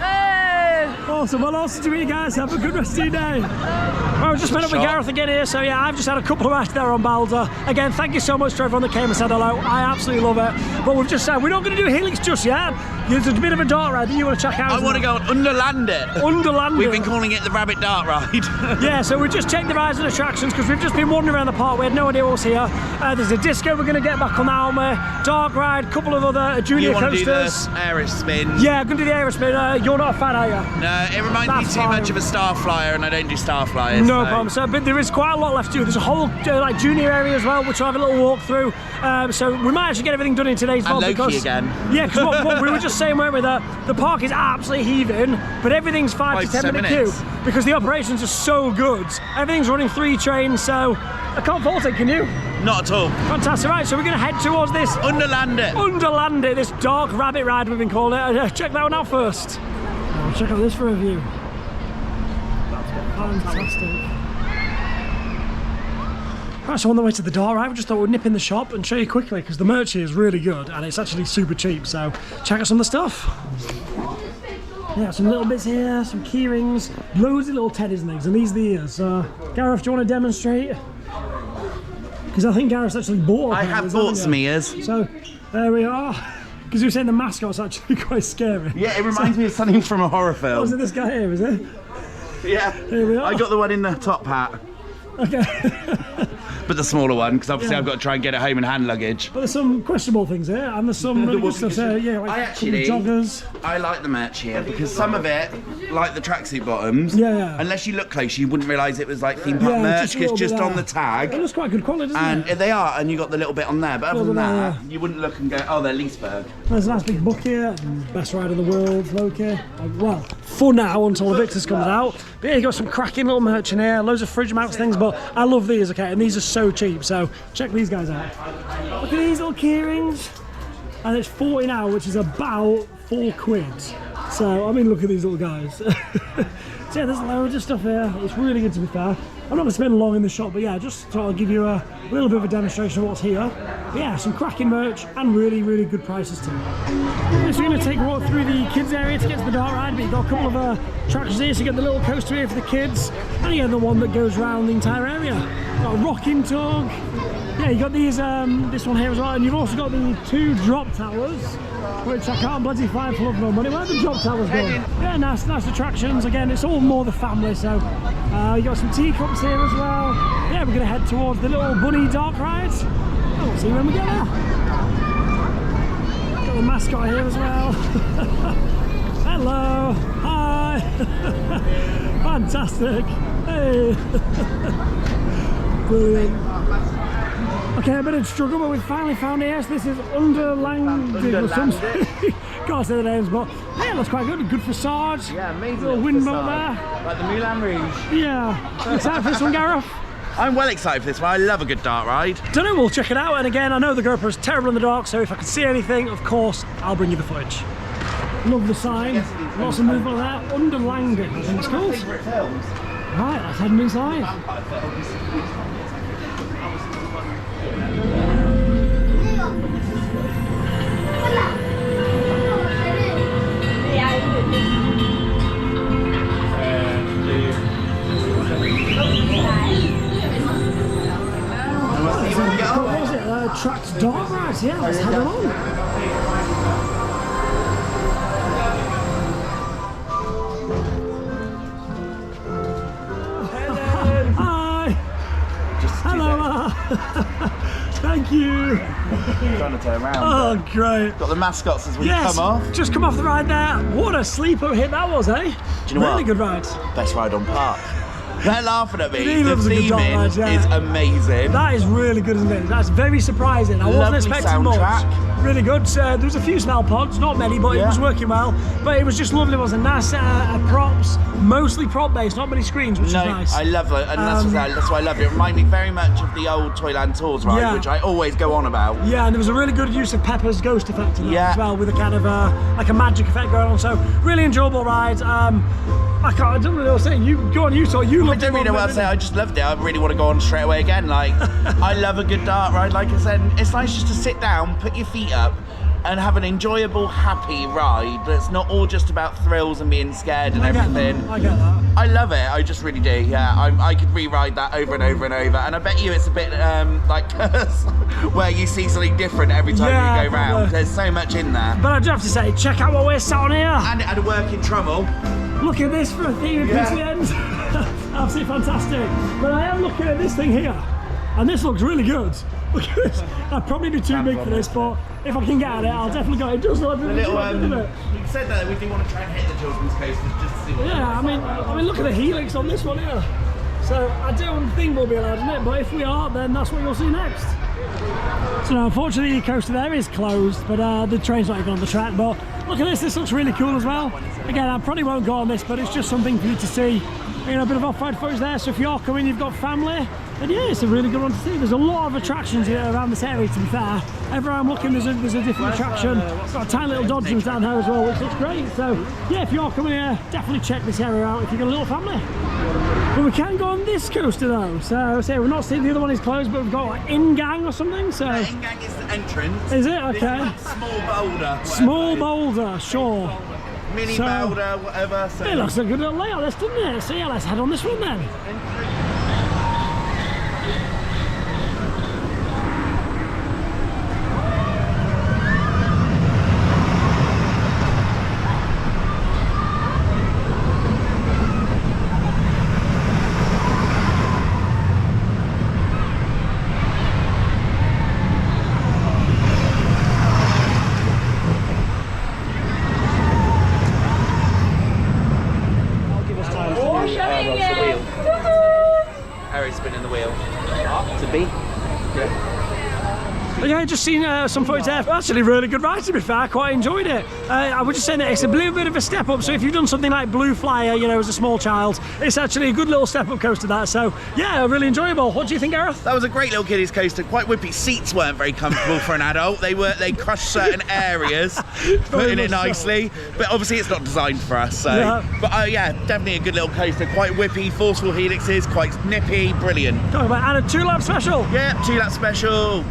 Awesome. Well, awesome to meet you guys. Have a good rest of your day. Well, we've just met up with Gareth again here. So yeah, I've just had a couple of rides there on Balder. Again, thank you so much to everyone that came and said hello. I absolutely love it. But we've just said we're not going to do Helix just yet. There's a bit of a dart ride that you want to check out. I want to go on Underland it. Underland We've it. been calling it the Rabbit Dart Ride. Yeah, so we just checked the rides and attractions because we've just been wandering around the park. We had no idea what was here. There's a disco we're going to get back on that, aren't we? Dark ride, a couple of other junior You want to coasters. do the Aeris spin? Yeah, I'm going to do the Aeris spin. You're not a fan, are you? No, it reminds That's me too fine. much of a Star Flyer, and I don't do Star Flyers. No so. problem. So, but there is quite a lot left to do. There's a whole like junior area as well, which I'll have a little walk through. So we might actually get everything done in today's vlog. And Loke because, again. Yeah, because what we were just saying, weren't we, that the park is absolutely heaving, but everything's 5 to 10 minute queue because the operations are so good. Everything's running 3 trains, so I can't fault it, can you? Not at all. Fantastic. Right, so we're going to head towards this Underland it. Underland it, this dark rabbit ride we've been calling it. Check that one out first. Oh, check out this for a view. That's fantastic. Right, so on the way to the door, right, we just thought we'd nip in the shop and show you quickly because the merch here is really good and it's actually super cheap, so check out some of the stuff. Yeah, some little bits here, some key rings, loads of little teddies and things, and these are the ears. Gareth, do you want to demonstrate? Because I think Gareth's actually bought I have bought some ears. So, there we are. Because you were saying the mascot's actually quite scary. Yeah, it reminds me of something from a horror film. Oh, is it this guy here, is it? Yeah. Here we are. I got the one in the top hat. Okay. But the smaller one, because obviously Yeah. I've got to try and get it home in hand luggage. But there's some questionable things here, and there's some really good stuff there. Yeah, like I a couple of actually, joggers. I like the merch here because some of it, like the tracksuit bottoms, Yeah. unless you look close, you wouldn't realise it was like theme park Yeah, merch just a because little just bit on the there. tag. It looks quite good quality, doesn't And it? they are, and you got the little bit on there. But other than Little bit that, there. you wouldn't look and go, oh, they're Liseberg. There's a nice big book here, best ride in the world, Loke. Well, for now until the Victus comes out. But yeah, you got some cracking little merch in here, loads of fridge mounts things, but I love these, okay, and these are so cheap, so check these guys out. Look at these little key rings, and it's 40 now, which is about £4. So, I mean, look at these little guys. So yeah, there's loads of stuff here. It's really good, to be fair. I'm not going to spend long in the shop, but yeah, just thought I'd give you a little bit of a demonstration of what's here. But yeah, some cracking merch and really, really good prices too. So we're going to take a walk through the kids area to get to the dart ride, but you've got a couple of attractions here. So you get the little coaster here for the kids, and you get the one that goes around the entire area. Got a rocking tug. Yeah, you got these, this one here as well, and you've also got the 2 drop towers, which I can't bloody find for love nor money. Where are the drop towers going? Yeah, nice attractions. Again, it's all more the family, so you got some teacups here as well. Yeah, we're going to head towards the little bunny dark rides. Oh, we'll see when we get there. Got the mascot here as well. Hello, hi. Fantastic. Hey. Brilliant. Okay, a bit of struggle, but we finally found it. Yes, this is Underland or something. Can't say the names, but yeah, it looks quite good. Good facade. Yeah, amazing. Little windmill there. Like the Moulin Rouge. Yeah. Excited for this one, Gareth? I'm well excited for this one. I love a good dart ride. Don't know, we'll check it out. And again, I know the GoPro's terrible in the dark, so if I can see anything, of course, I'll bring you the footage. Love the sign. Lots of movement there. Underland, I think it's called. Right, let's head inside. What was it? Tracked dart rides. Yeah, let's head along. Hi. Hello. Thank you. Trying to turn around. Oh, great. Got the mascots as we Yes, come off. just come off the ride there. What a sleeper hit that was, eh? Do you know really what? good ride. Best ride on park. They're laughing at me. He The loves a good dart theming ride, yeah. is amazing. That is really good, isn't it? That's very surprising. I wasn't Lovely expecting much. soundtrack. Really good. There was a few smell pods, not many, but it Yeah. was working well. But it was just lovely. It was a nice props, mostly prop based, not many screens, which No, is nice. I love it, and that's why I love it. It reminded me very much of the old Toyland Tours ride, Yeah. which I always go on about. Yeah, and there was a really good use of Pepper's ghost effect in that Yeah. as well, with a kind of like a magic effect going on. So really enjoyable ride. I don't really know what to say. You go on, you talk. You I loved don't really know what to say. I just loved it. I really want to go on straight away again. Like, I love a good dart ride. Like I said, it's nice just to sit down, put your feet up, and have an enjoyable, happy ride that's not all just about thrills and being scared and everything. I get that. I love it, I just really do, yeah. I could re-ride that over and over and over, and I bet you it's a bit like Curse, where you see something different every time you go round. There's so much in there. But I do have to say, check out what we're sat on here. And it had a working trommel. Look at this for a theme in the end. Absolutely fantastic. But I am looking at this thing here, and this looks really good. Look at this. I'd probably be too big for this, but if I can get at it, I'll definitely go. It does look like a little, doesn't it? We said that we do want to try and hit the children's coasters just to see what I mean, look at the Helix on this one here. So I don't think we'll be allowed in it, but if we are, then that's what you'll see next. So now, unfortunately, the coaster there is closed, but the train's not even on the track. But look at this. This looks really cool as well. Again, I probably won't go on this, but it's just something for you to see. You know, a bit of off-road footage there. So if you're coming, you've got family, and yeah, it's a really good one to see. There's a lot of attractions here around this area, to be fair. Everywhere I'm looking, there's a different attraction. Got a tiny little dodgems down here as well, which looks great. So yeah, if you're coming here, definitely check this area out if you've got a little family. But we can go on this coaster though. So say we're not seeing the other one is closed, but we've got like in-gang or something. So in-gang is the entrance. Is it? Okay. Small boulder. Small boulder, sure. Mini boulder, whatever. So. It looks like a good little layout, this, doesn't it? So yeah, let's head on this one then. Spinning the wheel. To be. Yeah, just seen some footage there. Actually, really good ride, to be fair. I quite enjoyed it. I would just say that it's a little bit of a step up. So if you've done something like Blue Flyer, you know, as a small child, it's actually a good little step up coaster, that. So yeah, really enjoyable. What do you think, Gareth? That was a great little kiddies coaster. Quite whippy. Seats weren't very comfortable for an adult. They crushed certain areas, putting it nicely. But obviously, it's not designed for us. So, but yeah, definitely a good little coaster. Quite whippy, forceful helixes, quite nippy, brilliant. Talking about and a 2-lap special. Yeah, 2-lap special.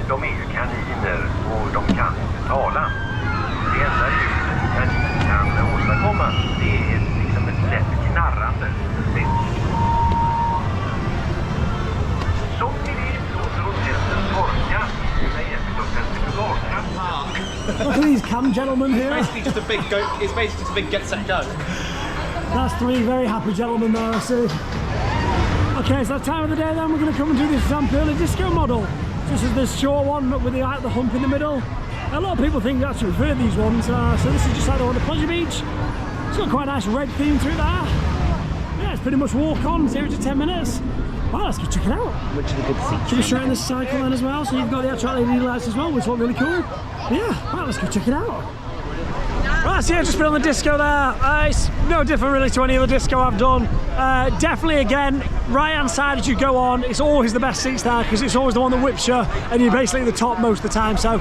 De är ju kaniner och de kan inte tala. Det enda ljudet kaniner kan åstadkomma, det är liksom ett lätt knarrande. Som ni vet låter orkestern torka med hjälp av centrifugalkraft. Look at these cam gentlemen here. It's basically just a big get set go. That's 3 very happy gentlemen there, I see. Okay, so that time of the day then, we're going to come and do this Zamperla disco model. This is the short one with the hump in the middle. A lot of people think we actually prefer these ones, so this is just like the one at Pleasure Beach. It's got quite a nice red theme through there. Yeah, it's pretty much walk on, 0 to 10 minutes. Wow, let's go check it out. Which is a good seat. Should be straight in the cycle then as well, so you've got the actual LED lights as well, which look really cool. Yeah, wow, let's go check it out. Right, so yeah, just been on the disco there. It's no different really to any other disco I've done. Definitely, again, right hand side as you go on, it's always the best seats there because it's always the one that whips you and you're basically at the top most of the time. So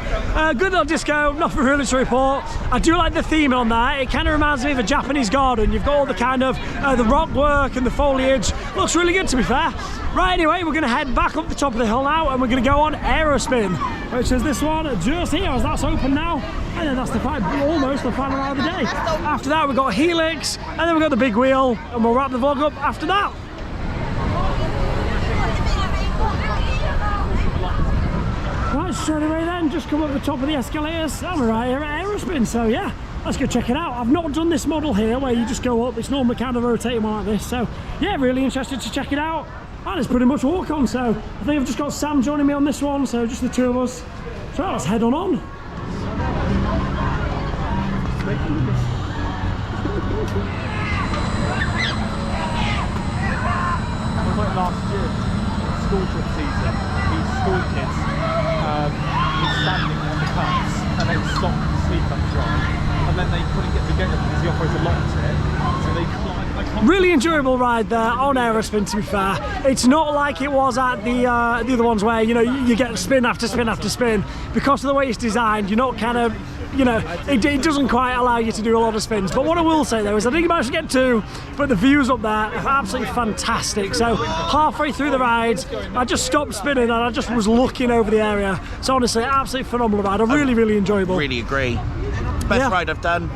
good little disco, nothing really to report. I do like the theme on there. It kind of reminds me of a Japanese garden. You've got all the kind of the rock work and the foliage. Looks really good, to be fair. Right, anyway, we're going to head back up the top of the hill now and we're going to go on Aerospin, which is this one just here as that's open now. And then that's almost the final ride of the day. After that, we've got Helix, and then we've got the big wheel, and we'll wrap the vlog up after that. Right, straight away then, just come up the top of the escalators, and we're right here at Aerospin, so yeah, let's go check it out. I've not done this model here, where you just go up, it's normally kind of rotating one like this, so yeah, really interested to check it out. And it's pretty much walk on, so I think I've just got Sam joining me on this one, so just the 2 of us. So let's head on. Last year, school trip season, these school kids were standing on the cups and they stopped to sleep up dry, and then they couldn't get the gate up because the operator locked it, so they climbed. Really enjoyable ride there on Aerospin, to be fair. It's not like it was at the other ones where, you know, you get spin after spin after spin. Because of the way it's designed, you're not kind of you know, it doesn't quite allow you to do a lot of spins. But what I will say though is I didn't manage to get 2, but the views up there are absolutely fantastic. So halfway through the ride, I just stopped spinning and I just was looking over the area. So honestly, absolutely phenomenal ride. Really enjoyable. Really agree. Best ride I've done.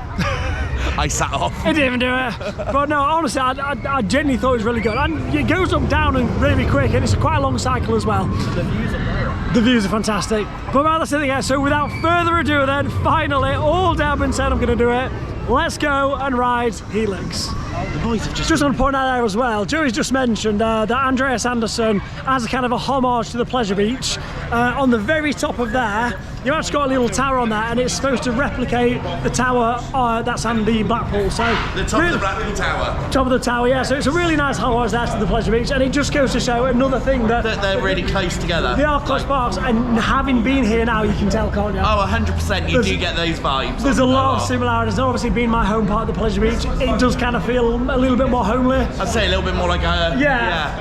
I sat off. It didn't even do it. But no, honestly, I genuinely thought it was really good. And it goes up, down, and really quick, and it's quite a long cycle as well. The views are there. The views are fantastic. But right, that's it again. So without further ado then, finally, all down and said I'm going to do it. Let's go and ride Helix. The boys have Just want to point out there as well, Joey's just mentioned that Andreas Andersen, as a kind of a homage to the Pleasure Beach, on the very top of there, you've actually got a little tower on that, and it's supposed to replicate the tower that's on the Blackpool. So the top of the Blackpool Tower. Top of the tower, yeah. So it's a really nice homage there to the Pleasure Beach, and it just goes to show another thing that they're really close together. They are close parts, and having been here now, you can tell, can't you? Oh, 100%. You do get those vibes. There's a lot of similarities, and obviously being my home part of the Pleasure Beach, it does kind of feel a little bit more homely. I'd say a little bit more like a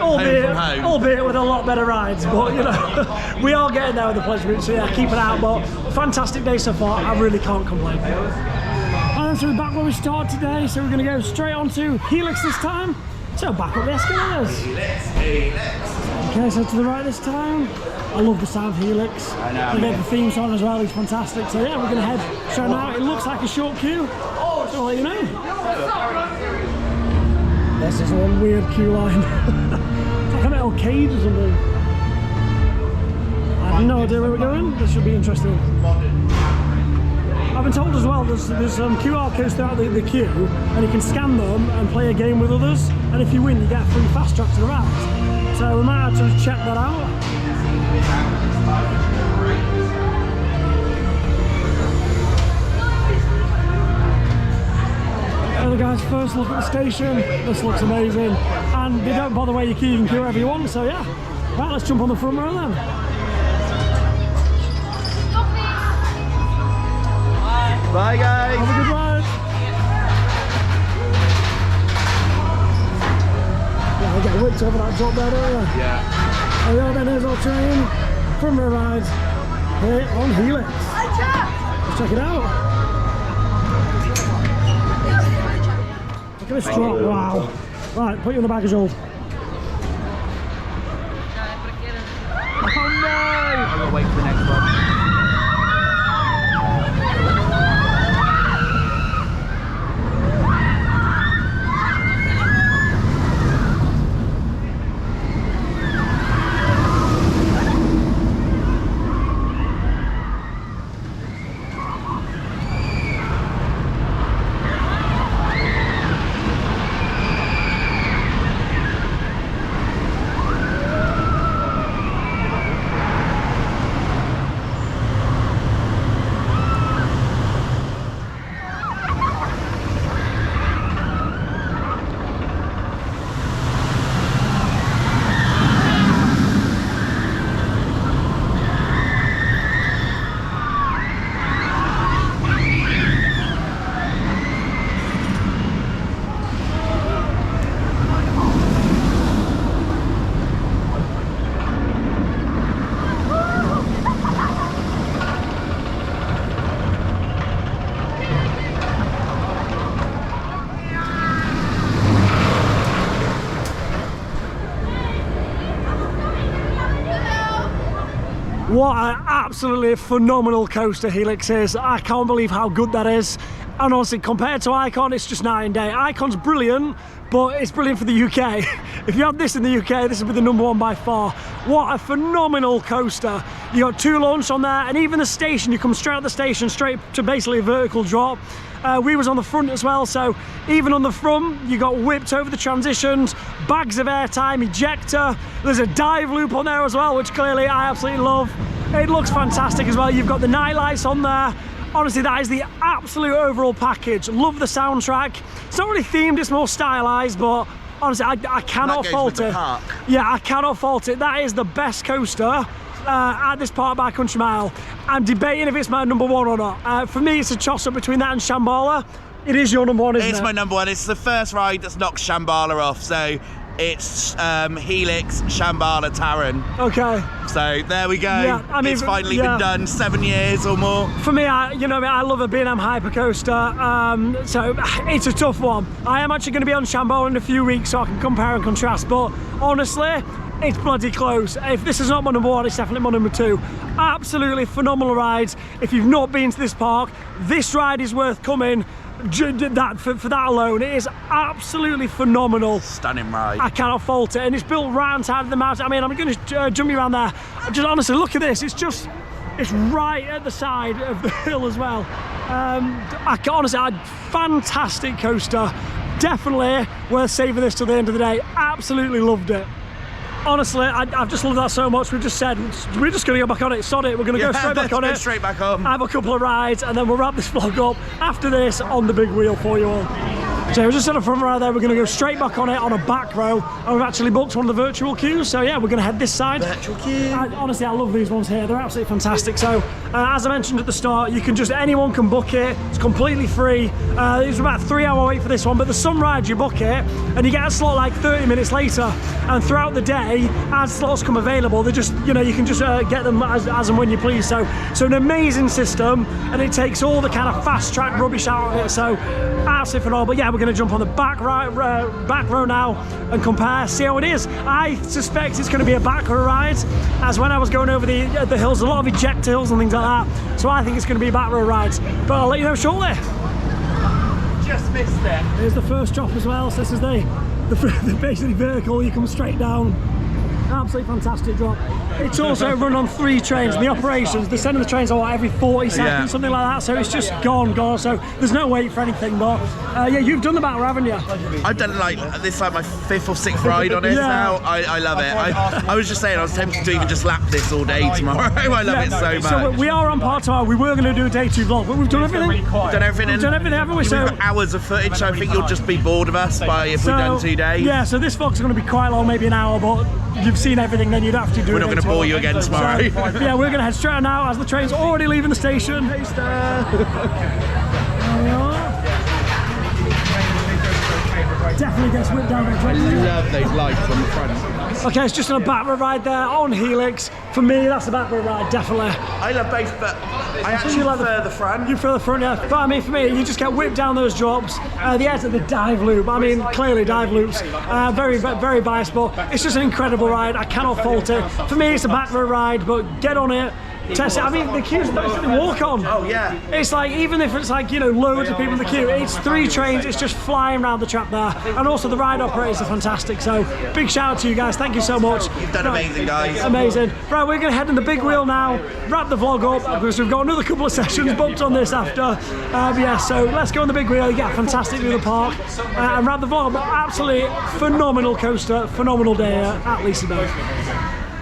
albeit with a lot better rides, but you know, we are getting there with the Pleasure Beach, so yeah, keep it out. But fantastic day so far, I really can't complain. And so we're back where we started today, so we're going to go straight on to Helix this time. So back up the escalators. Helix. Okay, so to the right this time. I love the sound of Helix. I know. And the theme song as well, it's fantastic. So yeah, we're going to head straight now. It looks like a short queue, so I'll let you know. This is one weird queue line. It's like an arcade or something. I have no idea where we're going. This should be interesting. I've been told as well there's QR codes throughout the queue, and you can scan them and play a game with others, and if you win you get a free fast track to the round. So we might have to check that out. The guys, first look at the station. This looks amazing, and they don't bother where you queue, you can queue wherever you want. So yeah, right, let's jump on the front row then. Bye guys. Have a good ride. Yeah, I get whipped over that drop there, don't you? Yeah. Oh yeah, then there's our train. Front row ride here on Helix. Let's check it out. Look at this drop, wow. Right, put you in the baggage hold. Oh no! I'm gonna wait for the next one. What an absolutely phenomenal coaster Helix is. I can't believe how good that is. And honestly, compared to Icon, it's just night and day. Icon's brilliant, but it's brilliant for the UK. If you had this in the UK, this would be the #1 by far. What a phenomenal coaster. You got 2 launch on there, and even the station, you come straight out the station, straight to basically a vertical drop. We was on the front as well, so even on the front, you got whipped over the transitions, bags of airtime, ejector. There's a dive loop on there as well, which clearly I absolutely love. It looks fantastic as well. You've got the night lights on there. Honestly, that is the absolute overall package. Love the soundtrack. It's not really themed, it's more stylized, but honestly, I cannot fault it. Yeah, I cannot fault it. That is the best coaster at this part by Country Mile. I'm debating if it's my #1 or not. For me, it's a toss-up between that and Shambhala. It is your #1, isn't it? It's my #1. It's the first ride that's knocked Shambhala off, so It's Helix, Shambhala, Taran. Okay. So there we go. Yeah, I mean, it's finally been done, 7 years or more. For me, I love a B&M hypercoaster, so it's a tough one. I am actually going to be on Shambhala in a few weeks, so I can compare and contrast. But honestly, it's bloody close. If this is not my number 1, it's definitely my number 2. Absolutely phenomenal rides. If you've not been to this park, this ride is worth coming. For that alone, it is absolutely phenomenal. Stunning ride. I cannot fault it, and it's built right on side of the mountain. I mean, I'm going to jump you around there. Just honestly, look at this. It's right at the side of the hill as well. Fantastic coaster. Definitely worth saving this till the end of the day. Absolutely loved it. Honestly, I've just loved that so much. We've just said we're just going to go back on it. Sod it. We're going to go straight back on it. Straight back on. Have a couple of rides, and then we'll wrap this vlog up after this on the big wheel for you all. So we're just on the front row there. We're going to go straight back on it on a back row, and we've actually booked one of the virtual queues. So yeah, we're going to head this side. Virtual queue. Honestly, I love these ones here. They're absolutely fantastic. So as I mentioned at the start, anyone can book it. It's completely free. It's about a 3-hour wait for this one, but there's some rides you book it and you get a slot like 30 minutes later. And throughout the day, as slots come available, they just you can just get them as and when you please. So an amazing system, and it takes all the kind of fast track rubbish out of it. So absolutely phenomenal. But yeah, we're going to jump on the back row now and compare, see how it is. I suspect it's going to be a back row ride, as when I was going over the hills, a lot of eject hills and things like that. So I think it's going to be a back row ride. But I'll let you know shortly. Just missed it. Here's the first drop as well. So this is the basically vertical. You come straight down. Absolutely fantastic drop. It's also run on 3 trains. The operations, they're sending the trains every 40 seconds, something like that. So it's just gone. So there's no wait for anything. But yeah, you've done the battle, haven't you? I've done this like my 5th or 6th ride on it now. I love it. I was just saying, I was tempted to even just lap this all day tomorrow. I love it so much. So we are on part tomorrow. We were going to do a day 2 vlog, but we've done everything. We've done everything, haven't we? So hours of footage. So I think you'll just be bored of us if we've done 2 days. Yeah. So this vlog's going to be quite long, maybe an hour, but you've seen everything, then you'd have to do it. We're not going to bore you again tomorrow. So, yeah, we're going to head straight on now as the train's already leaving the station. Hey, Star. There we are. Definitely gets whipped down there. I love those lights on the front. Okay, it's just on a back row ride there on Helix. For me, that's a back row ride, definitely. I love both, but I actually prefer the front. You prefer the front, yeah. But I mean, for me, you just get whipped down those drops. The edge of the dive loop. I mean, clearly dive loops. Very, very biased, but it's just an incredible ride. I cannot fault it. For me, it's a back row ride, but get on it. Test it. I mean, the queue's basically walk on. Oh yeah. It's like, even if it's like, loads of people in the queue, it's 3 trains, it's just flying around the track there. And also the ride operators are fantastic. So big shout out to you guys. Thank you so much. You've done amazing, guys. Amazing. Right, we're going to head in the big wheel now, wrap the vlog up, because we've got another couple of sessions booked on this after. Yeah, so let's go on the big wheel, get a fantastic view of the park, and wrap the vlog up. Absolutely phenomenal coaster, phenomenal day at Liseberg.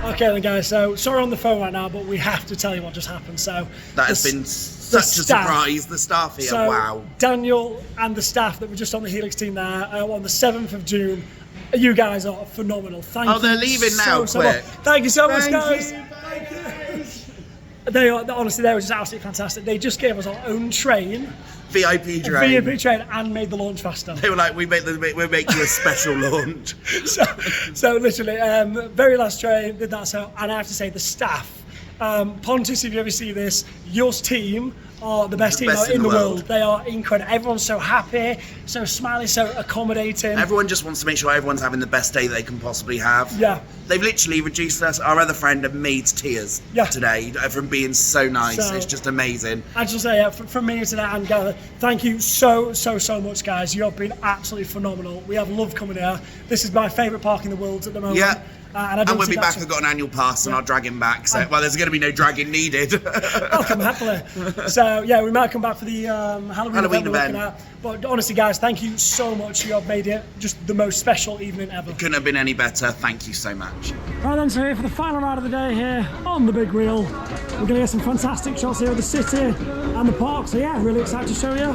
Okay then guys, so sorry on the phone right now, but we have to tell you what just happened. So that has been such a surprise. The staff here, so wow. Daniel and the staff that were just on the Helix team there on the 7th of June. You guys are phenomenal. Thank you. Oh, they're leaving now, quick. Thank you so much, guys. Thank you. They are, honestly, they were just absolutely fantastic. They just gave us our own train. VIP train. VIP train, and made the launch faster. They were like, we'll make you a special launch. So literally, very last train, did that. So, and I have to say, the staff, Pontus, if you ever see this, your team are the best team in the world. They are incredible. Everyone's so happy, so smiley, so accommodating. Everyone just wants to make sure everyone's having the best day they can possibly have. Yeah. They've literally reduced us, our other friend, and me to tears today from being so nice. So, it's just amazing. I just say, from me to that and Gather, thank you so much, guys. You have been absolutely phenomenal. We have loved coming here. This is my favourite park in the world at the moment. Yeah. And we'll be back. I've got an annual pass, and I'll drag him back. So, well, there's going to be no dragging needed. I'll come happily. So, yeah, we might come back for the Halloween event. But honestly, guys, thank you so much. You have made it just the most special evening ever. It couldn't have been any better. Thank you so much. Right then, so here for the final ride of the day here on the big wheel. We're going to get some fantastic shots here of the city and the park. So, yeah, really excited to show you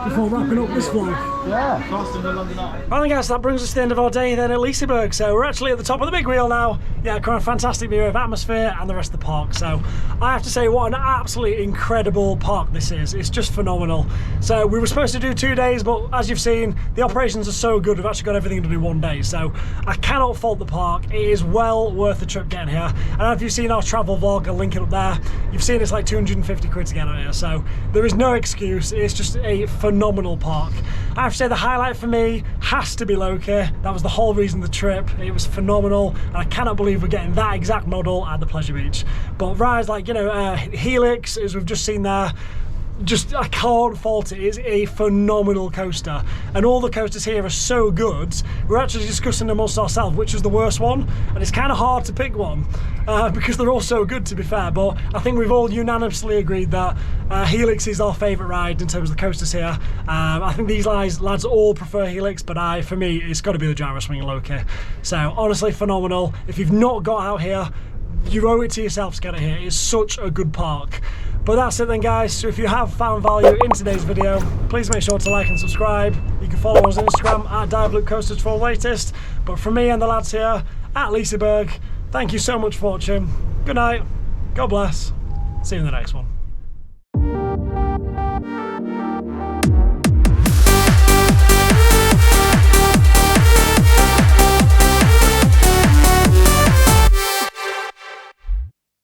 before wrapping up this vlog. Yeah, faster than London Eye. Right then, guys, that brings us to the end of our day then at Liseberg. So, we're actually at the top of the big wheel wheel now. Yeah, quite a fantastic view of atmosphere and the rest of the park. So I have to say, what an absolutely incredible park this is. It's just phenomenal. So we were supposed to do 2 days, but as you've seen, the operations are so good, we've actually got everything to do 1 day. So I cannot fault the park. It is well worth the trip getting here. And if you've seen our travel vlog, I'll link it up there. You've seen it's like 250 quid to get on here. So there is no excuse. It's just a phenomenal park. I have to say the highlight for me has to be Loke. That was the whole reason of the trip. It was phenomenal, and I cannot believe we're getting that exact model at the Pleasure Beach. But rides like, you know, Helix, as we've just seen there, just, I can't fault it. It's a phenomenal coaster, and all the coasters here are so good. We're actually discussing amongst ourselves which is the worst one, and it's kind of hard to pick one because they're all so good, to be fair. But I think we've all unanimously agreed that Helix is our favourite ride in terms of the coasters here. I think these lads all prefer Helix, but for me, it's got to be the gyro swing Loke. So honestly, phenomenal. If you've not got out here, you owe it to yourself to get it here. It's such a good park. But that's it then, guys. So if you have found value in today's video, please make sure to like and subscribe. You can follow us on Instagram at Dive Coasters for the latest. But from me and the lads here at Liseberg, thank you so much for watching. Good night, God bless, see you in the next one.